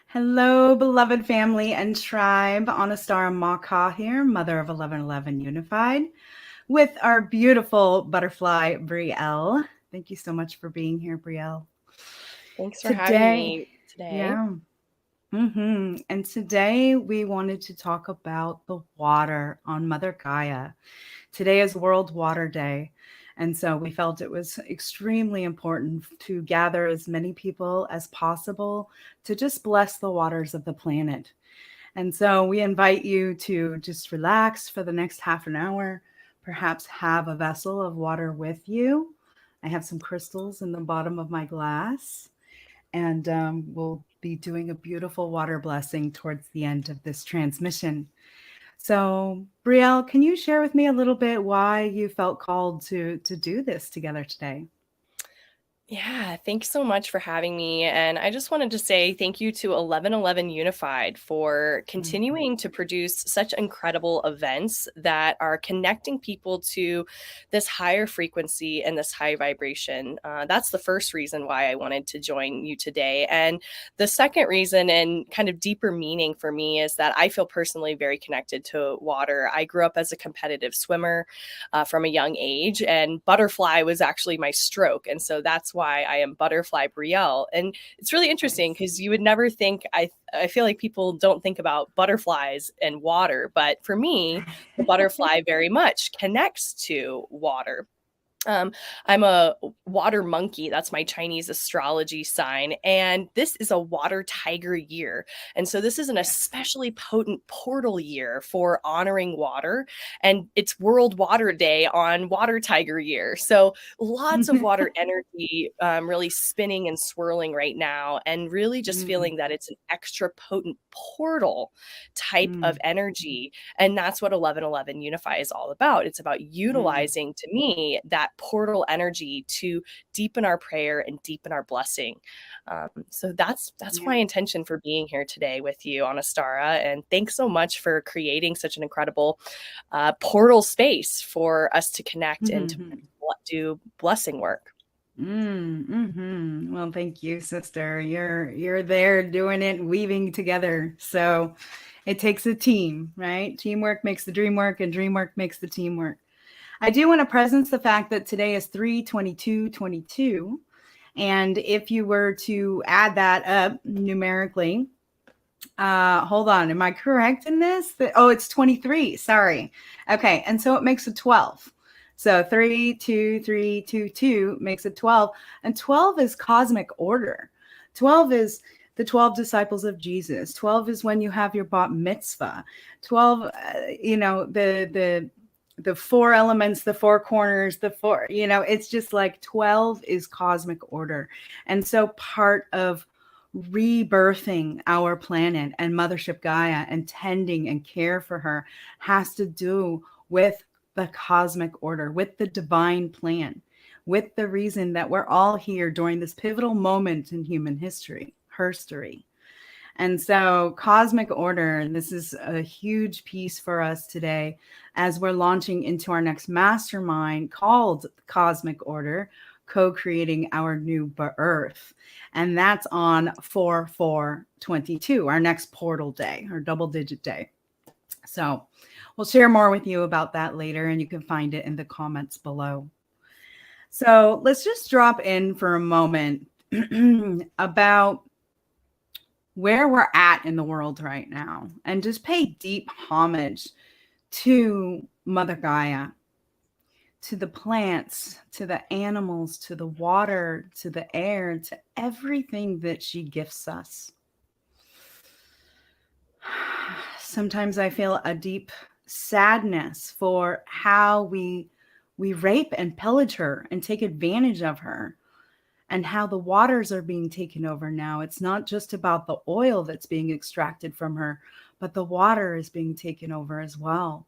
Hello, beloved family and tribe. Anastara Maka here, mother of 1111 Unified, with our beautiful butterfly, Brielle. Thank you so much for being here, Brielle. Thanks for having Today, me today. yeah. And today we wanted to talk about the water on Mother Gaia. Today is World Water Day. And so we felt it was extremely important to gather as many people as possible to just bless the waters of the planet. And so we invite you to just relax for the next half an hour, perhaps have a vessel of water with you. I have some crystals in the bottom of my glass, and we'll be doing a beautiful water blessing towards the end of this transmission. So, Brielle, can you share with me a little bit why you felt called to do this together today? Yeah, thanks so much for having me. And I just wanted to say thank you to 1111 Unified for Mm. continuing to produce such incredible events that are connecting people to this higher frequency and this high vibration. That's the first reason why I wanted to join you today. And the second reason and kind of deeper meaning for me is that I feel personally very connected to water. I grew up as a competitive swimmer from a young age, and butterfly was actually my stroke. And so that's why I am Butterfly Brielle. And it's really interesting Nice. because you would never think, I feel like people don't think about butterflies and water, but for me, the butterfly very much connects to water. Um, I'm a water monkey. That's my Chinese astrology sign. And this is a water tiger year. And so this is an Yes. especially potent portal year for honoring water. And it's World Water Day on Water Tiger year. So lots of water energy really spinning and swirling right now. And really just Mm, feeling that it's an extra potent portal type of mm, energy. And that's what 1111 Unify is all about. It's about mm. utilizing, to me, that portal energy to deepen our prayer and deepen our blessing. So that's my Yeah. intention for being here today with you, Anastara. And thanks so much for creating such an incredible portal space for us to connect and to Mhm. do blessing work. Well, thank you, sister. You're there doing it, weaving together. So it takes a team, right? Teamwork makes the dream work, and dream work makes the teamwork. I do want to presence the fact that today is 3/22/22. And if you were to add that up numerically, hold on, am I correct in this? Oh, it's 23. Sorry. Okay, and so it makes a 12. So 3, 2, 3, 2, 2 makes it 12. And 12 is cosmic order. 12 is the 12 disciples of Jesus. 12 is when you have your bat mitzvah. 12, the four elements, the four corners, the four, it's just like 12 is cosmic order. And so part of rebirthing our planet and Mothership Gaia and tending and care for her has to do with the cosmic order, with the divine plan, with the reason that we're all here during this pivotal moment in human history, herstory. And so, cosmic order, and this is a huge piece for us today as we're launching into our next mastermind called Cosmic Order, co creating our new earth. And that's on 4/4/22, our next portal day, our double digit day. So, we'll share more with you about that later, and you can find it in the comments below. So, let's just drop in for a moment about where we're at in the world right now and just pay deep homage to Mother Gaia, to the plants, to the animals, to the water, to the air, to everything that she gifts us. Sometimes I feel a deep sadness for how we rape and pillage her and take advantage of her, and how the waters are being taken over now. It's not just about the oil that's being extracted from her, but the water is being taken over as well,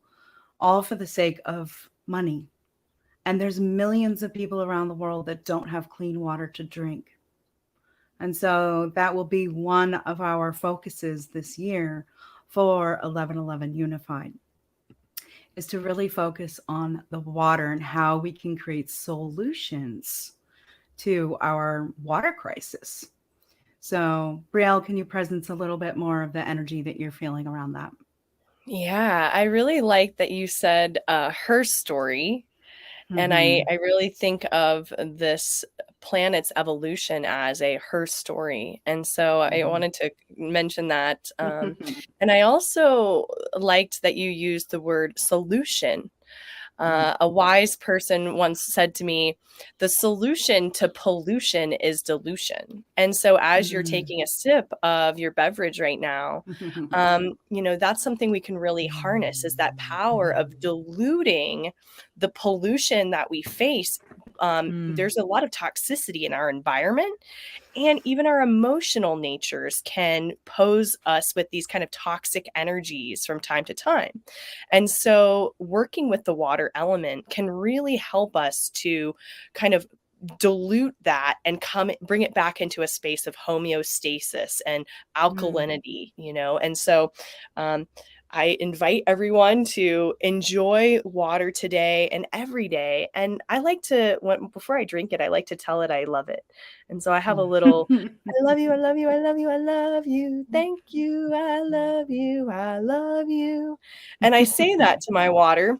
all for the sake of money. And there's millions of people around the world that don't have clean water to drink. And so that will be one of our focuses this year for 1111 Unified, is to really focus on the water and how we can create solutions to our water crisis. So, Brielle, can you presence a little bit more of the energy that you're feeling around that? Yeah, I really like that you said her story. And Mm-hmm. I really think of this planet's evolution as a her story. And so I Mm-hmm. wanted to mention that. And I also liked that you used the word solution. A wise person once said to me, the solution to pollution is dilution. And so, as you're taking a sip of your beverage right now, that's something we can really harness is that power of diluting the pollution that we face. There's a lot of toxicity in our environment, and even our emotional natures can pose us with these kind of toxic energies from time to time. And so, working with the water element can really help us to kind of dilute that and bring it back into a space of homeostasis and alkalinity, and so um, I invite everyone to enjoy water today and every day. And I like to, before I drink it, I like to tell it I love it. And so I have a little, I love you, I love you, I love you, I love you. Thank you, I love you, I love you. And I say that to my water.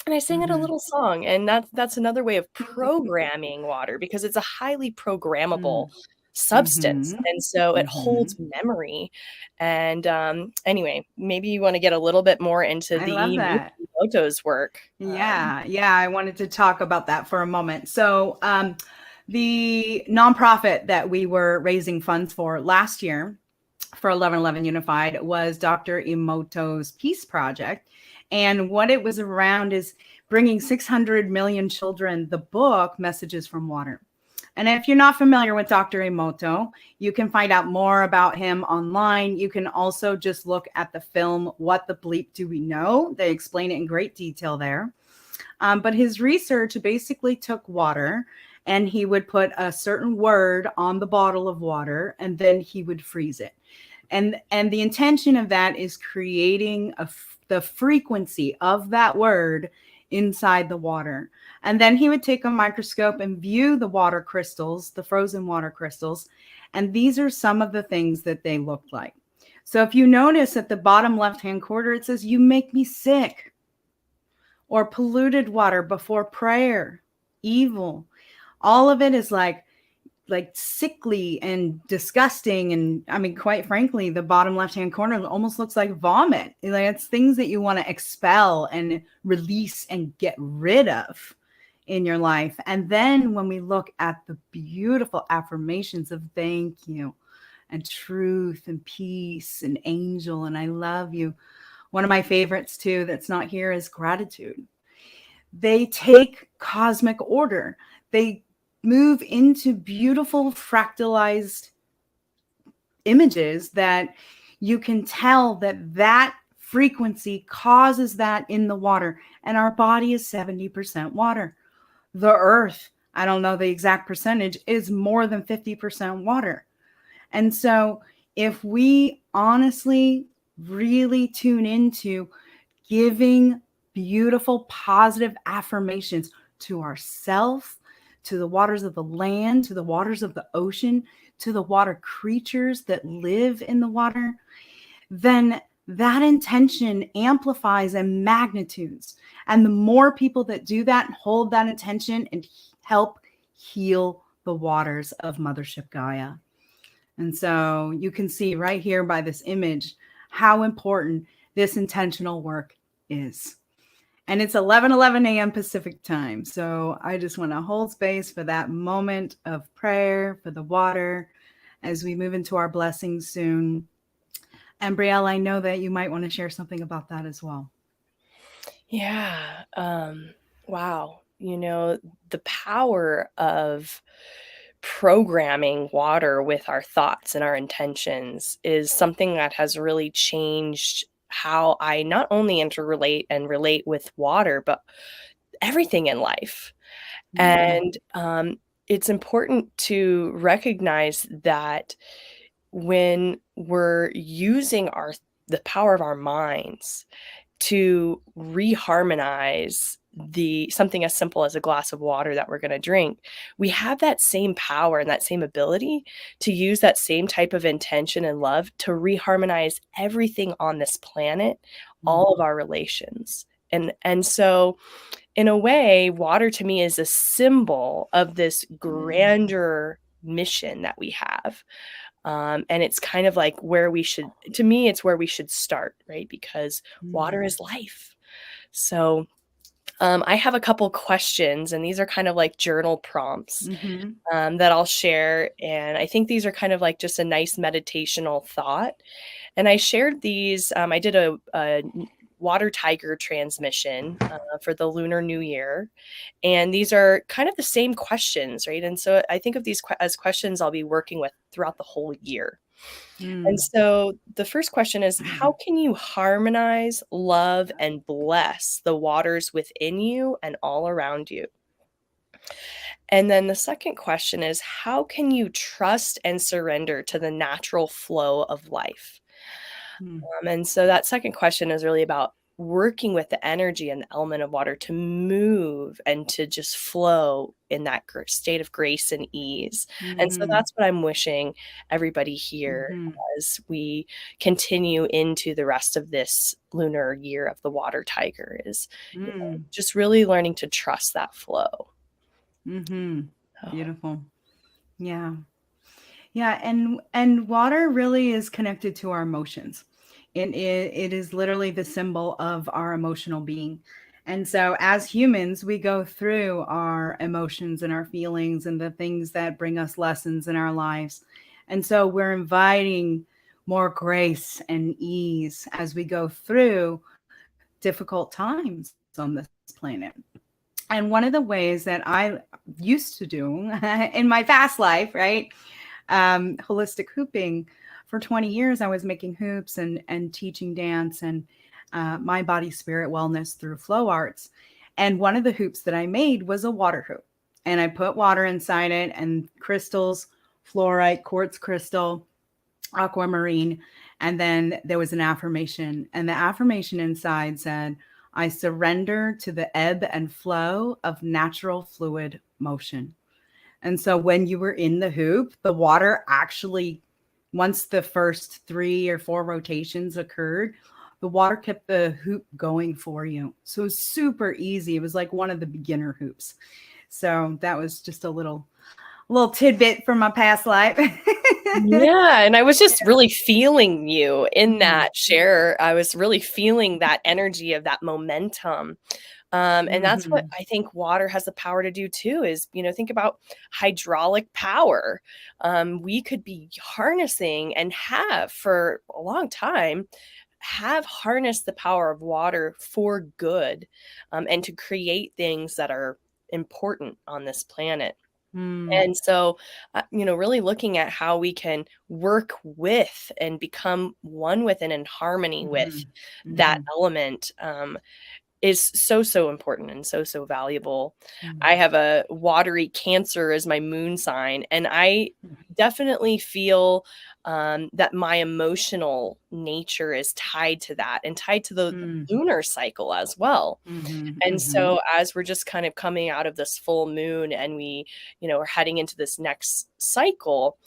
And I sing it a Mm-hmm. little song, and that's another way of programming water because it's a highly programmable substance, Mm-hmm. and so it Mm-hmm. holds memory. And anyway, maybe you want to get a little bit more into I love the that. Emoto's work. Yeah, I wanted to talk about that for a moment. So, the nonprofit that we were raising funds for last year for 1111 Unified was Dr. Emoto's Peace Project. And what it was around is bringing 600 million children the book, Messages from Water. And if you're not familiar with Dr. Emoto, you can find out more about him online. You can also just look at the film, What the Bleep Do We Know? They explain it in great detail there. But his research basically took water and he would put a certain word on the bottle of water and then he would freeze it. And the intention of that is creating the frequency of that word inside the water. And then he would take a microscope and view the water crystals, the frozen water crystals. And these are some of the things that they look like. So if you notice at the bottom left-hand corner, it says, "You make me sick," or "polluted water before prayer," "evil." All of it is like sickly and disgusting. And I mean, quite frankly, the bottom left-hand corner almost looks like vomit. Like it's things that you want to expel and release and get rid of in your life. And then when we look at the beautiful affirmations of thank you and truth and peace and angel and I love you. One of my favorites too that's not here is gratitude. They take cosmic order. They move into beautiful fractalized images that you can tell that frequency causes that in the water. And our body is 70% water. The earth, I don't know the exact percentage, is more than 50% water. And so if we honestly really tune into giving beautiful, positive affirmations to ourself, to the waters of the land, to the waters of the ocean, to the water creatures that live in the water, then that intention amplifies and magnitudes. And the more people that do that, hold that intention and help heal the waters of Mothership Gaia. And so you can see right here by this image how important this intentional work is. And it's 11:11 a.m. Pacific time. So I just want to hold space for that moment of prayer for the water as we move into our blessings soon. And Brielle, I know that you might want to share something about that as well. Yeah. Wow. The power of programming water with our thoughts and our intentions is something that has really changed how I not only interrelate and relate with water, but everything in life. Mm-hmm. And it's important to recognize that when we're using the power of our minds to reharmonize something as simple as a glass of water that we're going to drink, we have that same power and that same ability to use that same type of intention and love to reharmonize everything on this planet, all of our relations. And so in a way, water to me is a symbol of this grander mission that we have. And it's kind of like to me, it's where we should start, right? Because water is life. So I have a couple questions, and these are kind of like journal prompts that I'll share. And I think these are kind of like just a nice meditational thought. And I shared these. I did a water tiger transmission for the Lunar New Year. And these are kind of the same questions, right? And so I think of these as questions I'll be working with throughout the whole year. And so the first question is, how can you harmonize, love, and bless the waters within you and all around you? And then the second question is, how can you trust and surrender to the natural flow of life? And so that second question is really about working with the energy and the element of water to move and to just flow in that state of grace and ease. And so that's what I'm wishing everybody here as we continue into the rest of this lunar year of the water tiger is just really learning to trust that flow. Beautiful. Yeah. Yeah. And water really is connected to our emotions. It is literally the symbol of our emotional being. And so as humans, we go through our emotions and our feelings and the things that bring us lessons in our lives. And so we're inviting more grace and ease as we go through difficult times on this planet. And one of the ways that I used to do in my past life, right? Holistic hooping. For 20 years, I was making hoops and teaching dance and mind, body, spirit wellness through flow arts. And one of the hoops that I made was a water hoop. And I put water inside it and crystals, fluorite, quartz crystal, aquamarine. And then there was an affirmation. And the affirmation inside said, I surrender to the ebb and flow of natural fluid motion. And so when you were in the hoop, the water actually, once the first 3 or 4 rotations occurred, the water kept the hoop going for you. So it was super easy. It was like one of the beginner hoops. So that was just a little tidbit from my past life. Yeah. And I was just really feeling you in that share. I was really feeling that energy of that momentum. And that's what I think water has the power to do too, is, think about hydraulic power. We could be harnessing and have for a long time, have harnessed the power of water for good, and to create things that are important on this planet. And so, really looking at how we can work with and become one with and in harmony with that element, is so important and so valuable. I have a watery Cancer as my moon sign, and I definitely feel that my emotional nature is tied to that and tied to the lunar cycle as well. And so as we're just kind of coming out of this full moon and we, are heading into this next cycle,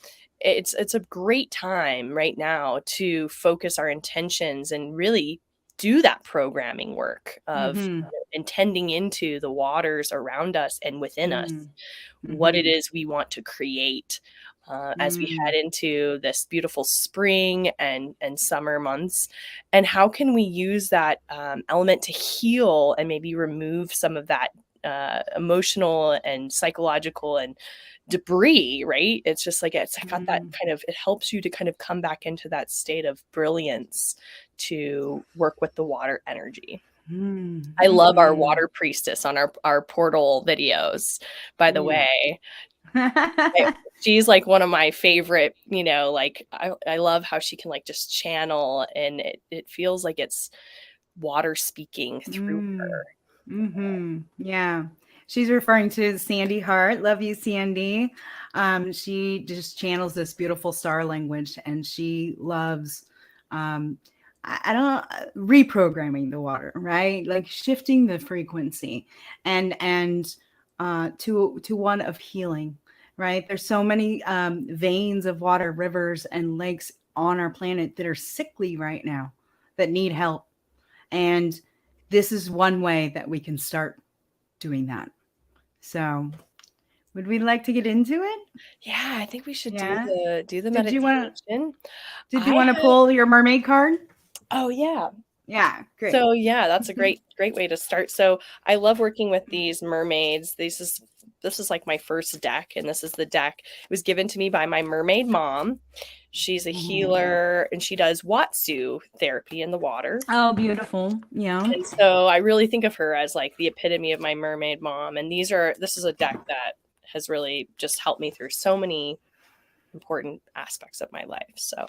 it's a great time right now to focus our intentions and really do that programming work of intending into the waters around us and within us what it is we want to create as we head into this beautiful spring and summer months. And how can we use that element to heal and maybe remove some of that emotional and psychological and debris, right? It's just like, it's got that kind of, it helps you to kind of come back into that state of brilliance to work with the water energy. I love our water priestess on our portal videos, by the way. She's like one of my favorite, like I love how she can like just channel, and it feels like it's water speaking through her. Yeah. She's referring to Sandy Hart. Love you, Sandy. She just channels this beautiful star language, and she loves I don't reprogramming the water, right? Like shifting the frequency and to one of healing, right? There's so many veins of water, rivers, and lakes on our planet that are sickly right now that need help. And this is one way that we can start doing that. So, would we like to get into it? Yeah, I think we should do Yeah. the Did you want meditation. did I you want to have pull your mermaid card? Oh yeah. Yeah, great. So yeah, that's a great way to start. So I love working with these mermaids. This is like my first deck, and this is the deck. It was given to me by my mermaid mom. She's a healer, and she does Watsu therapy in the water. Oh, beautiful. Yeah. And so I really think of her as like the epitome of my mermaid mom. And this is a deck that has really just helped me through so many important aspects of my life. So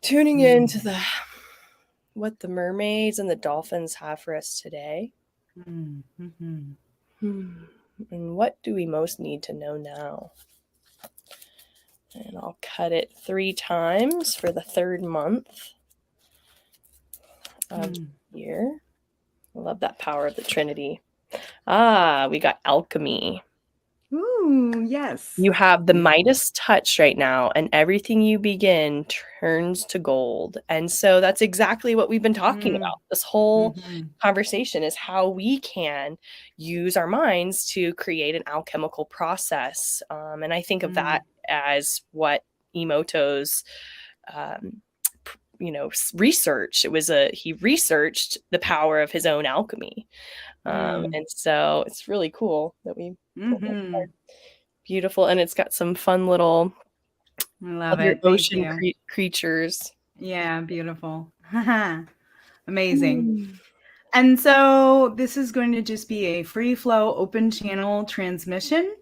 tuning into what the mermaids and the dolphins have for us today. Mm-hmm. And what do we most need to know now? And I'll cut it 3 times for the 3rd month of the year. I love that power of the Trinity. We got alchemy. Ooh, yes. You have the Midas touch right now, and everything you begin turns to gold. And so that's exactly what we've been talking about. This whole conversation is how we can use our minds to create an alchemical process. And I think of that as what Emoto's research. He researched the power of his own alchemy. And so it's really cool that we pulled that card. Beautiful, and it's got some fun little other ocean creatures. Yeah, beautiful. Amazing. And so this is going to just be a free flow, open channel transmission.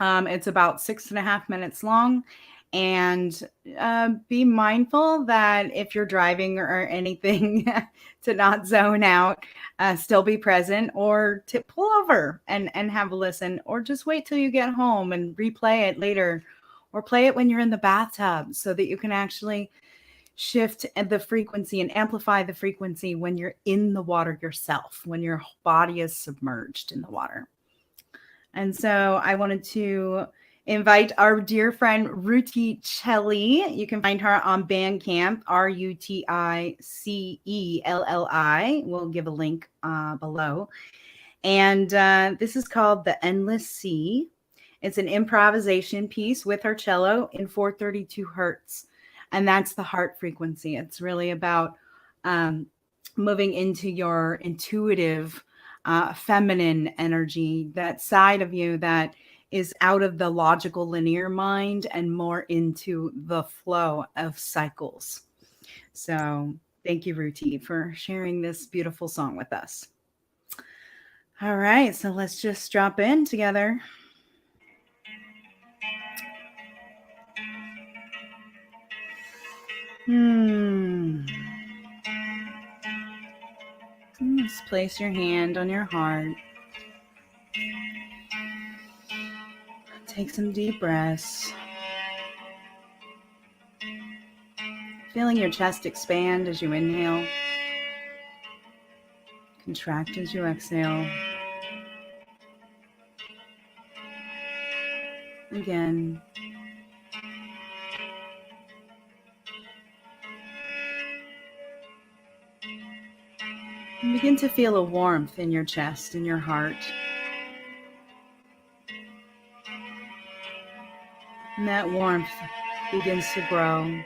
It's about 6.5 minutes long. And be mindful that if you're driving or anything, to not zone out, still be present, or to pull over and have a listen, or just wait till you get home and replay it later, or play it when you're in the bathtub so that you can actually shift the frequency and amplify the frequency when you're in the water yourself, when your body is submerged in the water. And so I wanted to invite our dear friend Ruti Celli. You can find her on Bandcamp, RUTICELLI. We'll give a link below. And this is called The Endless Sea. It's an improvisation piece with her cello in 432 hertz. And that's the heart frequency. It's really about moving into your intuitive, feminine energy, that side of you that is out of the logical linear mind and more into the flow of cycles. So thank you, Ruti, for sharing this beautiful song with us. All right, so let's just drop in together. Just place your hand on your heart. Take some deep breaths. Feeling your chest expand as you inhale. Contract as you exhale. Again. And begin to feel a warmth in your chest, in your heart. And that warmth begins to grow.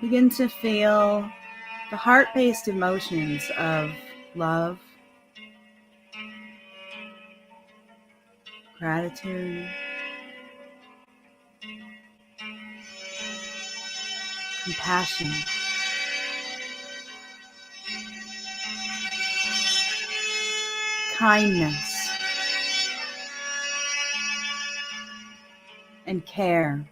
Begin to feel the heart-based emotions of love, gratitude, compassion, kindness, and care.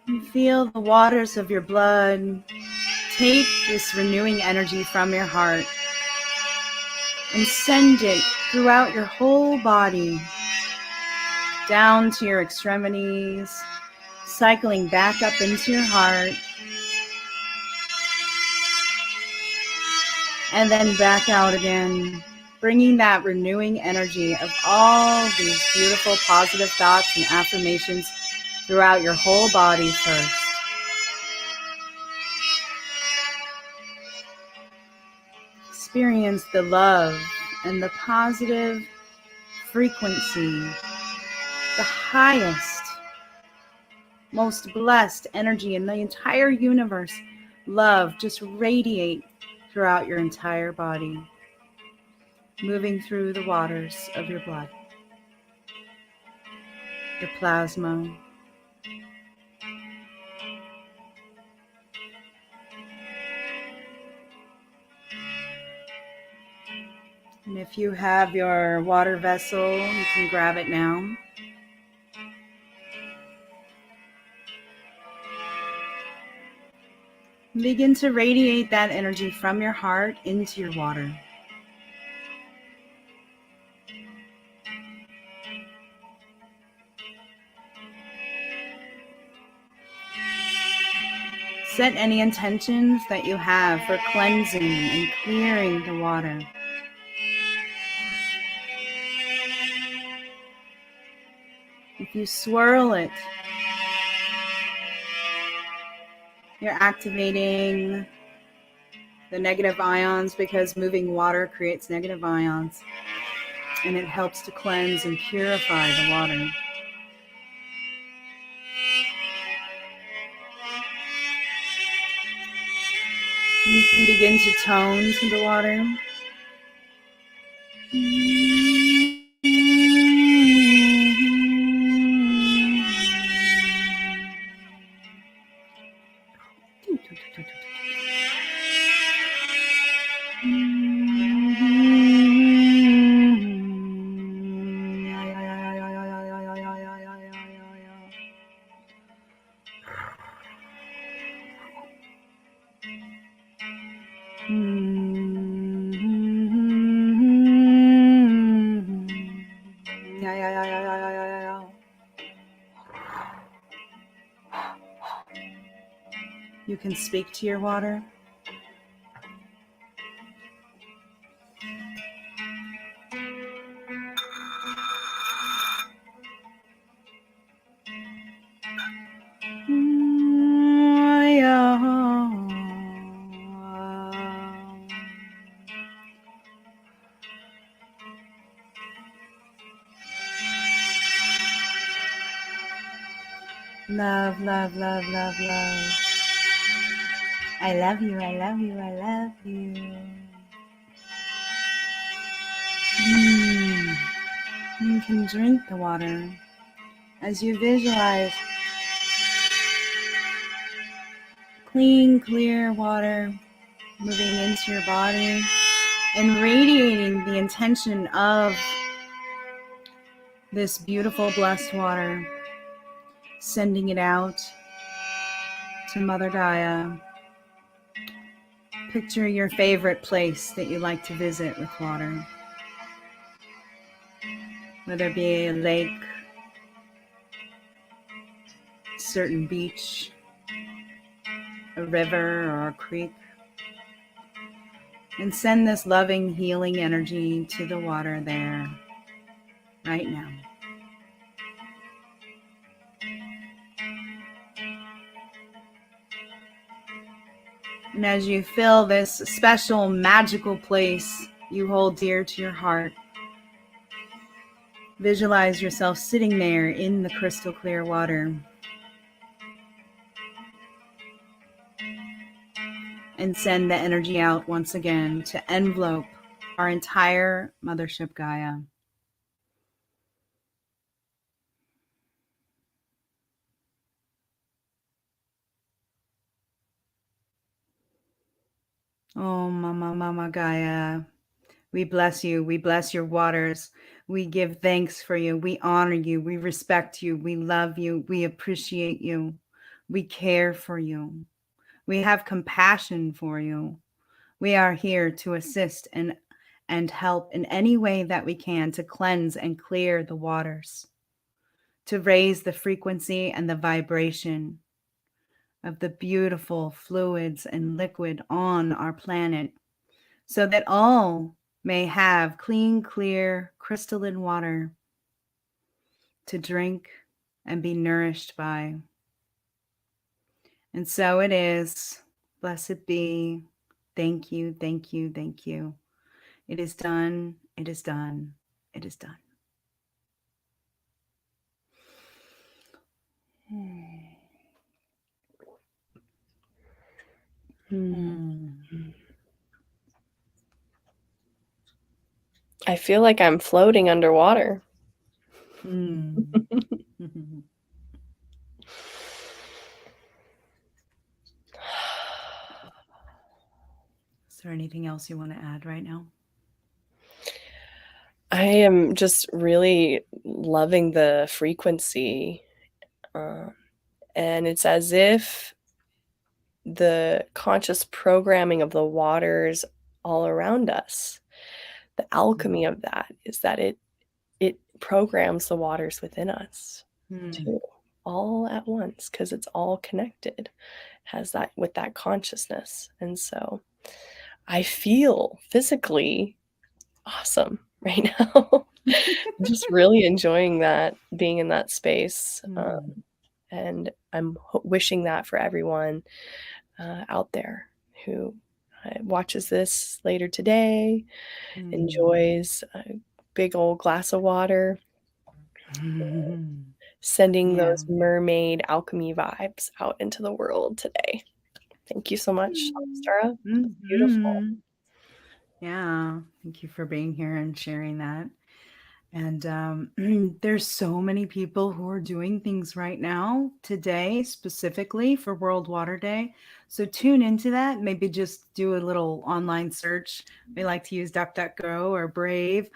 You feel the waters of your blood take this renewing energy from your heart and send it throughout your whole body, down to your extremities, cycling back up into your heart, and then back out again, bringing that renewing energy of all these beautiful positive thoughts and affirmations throughout your whole body first. Experience the love and the positive frequency, the highest, most blessed energy in the entire universe. Love just radiate throughout your entire body, moving through the waters of your blood, your plasma, and if you have your water vessel, you can grab it now. Begin to radiate that energy from your heart into your water. Set any intentions that you have for cleansing and clearing the water. If you swirl it, you're activating the negative ions, because moving water creates negative ions, and it helps to cleanse and purify the water. You can begin to tone to the water. You can speak to your water. Love, love, love, love, love. I love you, I love you, I love you. You can drink the water as you visualize clean, clear water moving into your body and radiating the intention of this beautiful, blessed water, sending it out to Mother Gaia. Picture your favorite place that you like to visit with water, whether it be a lake, a certain beach, a river, or a creek, and send this loving, healing energy to the water there right now. And as you feel this special, magical place you hold dear to your heart, visualize yourself sitting there in the crystal clear water. And send the energy out once again to envelope our entire Mothership Gaia. Oh, Mama, Mama Gaia, we bless you. We bless your waters. We give thanks for you. We honor you. We respect you. We love you. We appreciate you. We care for you. We have compassion for you. We are here to assist and help in any way that we can to cleanse and clear the waters, to raise the frequency and the vibration of the beautiful fluids and liquid on our planet, so that all may have clean, clear, crystalline water to drink and be nourished by. And so it is. Blessed be. Thank you, thank you, thank you. It is done. It is done. It is done. I feel like I'm floating underwater. Is there anything else you want to add right now? I am just really loving the frequency. And it's as if the conscious programming of the waters all around us, the alchemy of that is that it programs the waters within us too, all at once, because it's all connected, has that with that consciousness. And so I feel physically awesome right now. I'm just really enjoying that, being in that space. And I'm wishing that for everyone out there who watches this later today, enjoys a big old glass of water, sending those mermaid alchemy vibes out into the world today. Thank you so much, Stara. Beautiful. Yeah, thank you for being here and sharing that. And there's so many people who are doing things right now today, specifically for World Water Day. So tune into that. Maybe just do a little online search. We like to use DuckDuckGo or Brave.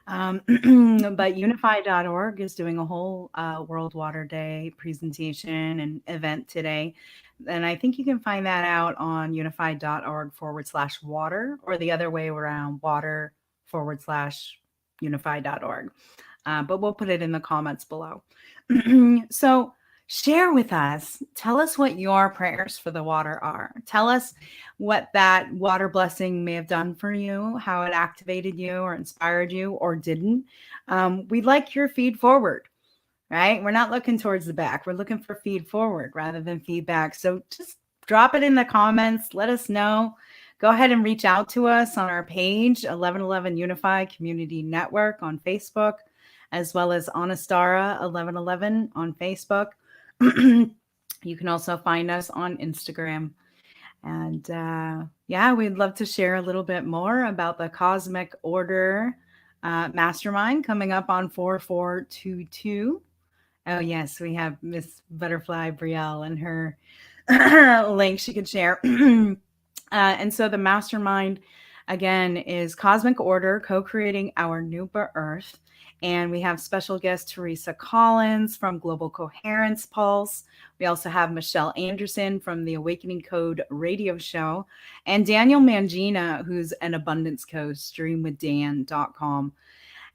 But unify.org is doing a whole World Water Day presentation and event today. And I think you can find that out on unify.org/water, or the other way around, water/unify.org. But we'll put it in the comments below. So share with us. Tell us what your prayers for the water are. Tell us what that water blessing may have done for you, how it activated you or inspired you or didn't. We'd like your feed forward, right? We're not looking towards the back. We're looking for feed forward rather than feedback. So just drop it in the comments. Let us know. Go ahead and reach out to us on our page, 1111 Unify Community Network on Facebook, as well as Anastara 1111 on Facebook. You can also find us on Instagram. And yeah, we'd love to share a little bit more about the Cosmic Order Mastermind coming up on 4422. Oh, yes, we have Miss Butterfly Brielle and her link she could share. And so the mastermind, again, is Cosmic Order, co-creating our new Earth. And we have special guest Teresa Collins from Global Coherence Pulse. We also have Michelle Anderson from the Awakening Code radio show, and Daniel Mangina, who's an Abundance Coach, streamwithdan.com.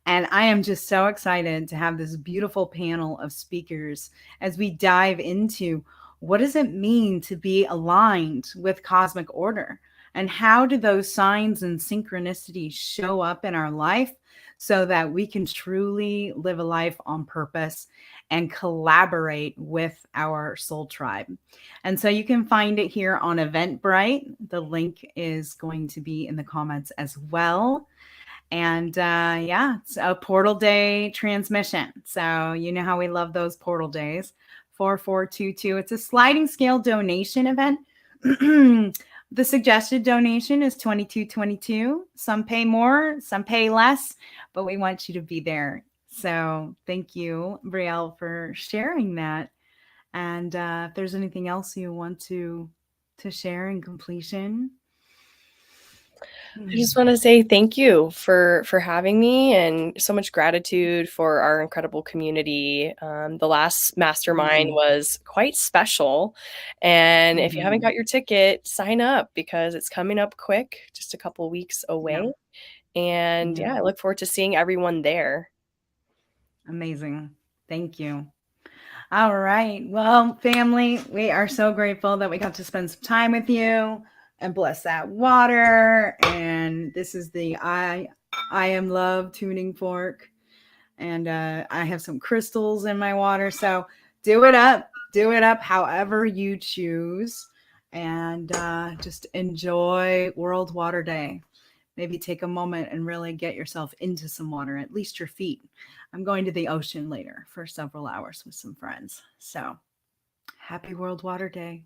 And I am just so excited to have this beautiful panel of speakers as we dive into what does it mean to be aligned with cosmic order, and how do those signs and synchronicities show up in our life so that we can truly live a life on purpose and collaborate with our soul tribe. And so you can find it here on Eventbrite. The link is going to be in the comments as well. And yeah, it's a portal day transmission. So you know how we love those portal days. 4422. It's a sliding scale donation event. The suggested donation is $22.22. Some pay more, some pay less, but we want you to be there. So thank you, Brielle, for sharing that. And if there's anything else you want to share in completion. I just want to say thank you for having me, and so much gratitude for our incredible community. The last mastermind Mhm. was quite special, and if you haven't Mhm. got your ticket, sign up because it's coming up quick, just a couple weeks Yeah. away. And Yeah. yeah, I look forward to seeing everyone there. Amazing. Thank you. All right. Well, family, we are so grateful that we got to spend some time with you and bless that water. And this is the I am love tuning fork. And I have some crystals in my water. So do it up. Do it up however you choose. And just enjoy World Water Day. Maybe take a moment and really get yourself into some water, at least your feet. I'm going to the ocean later for several hours with some friends. So happy World Water Day.